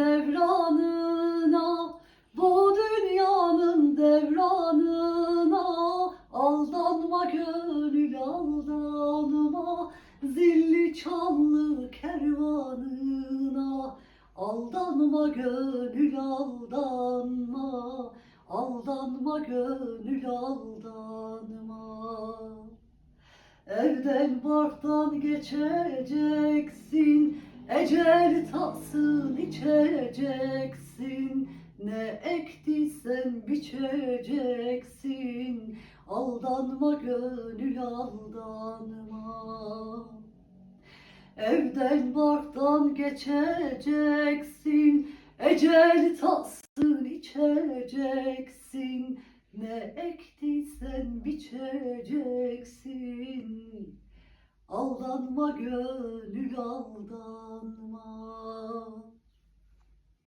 devranına, bu dünyanın devranına. Aldanma gönül aldanma, zilli çanlı kervanına. Aldanma gönül aldanma, aldanma gönül aldanma. Evden barktan geçeceksin, ecel tasın içeceksin. Ne ektiysen biçeceksin, aldanma gönül aldanma. Evden barktan geçeceksin, ecel tasın içeceksin. Ne ektiysen biçeceksin, aldanma gönül aldanma.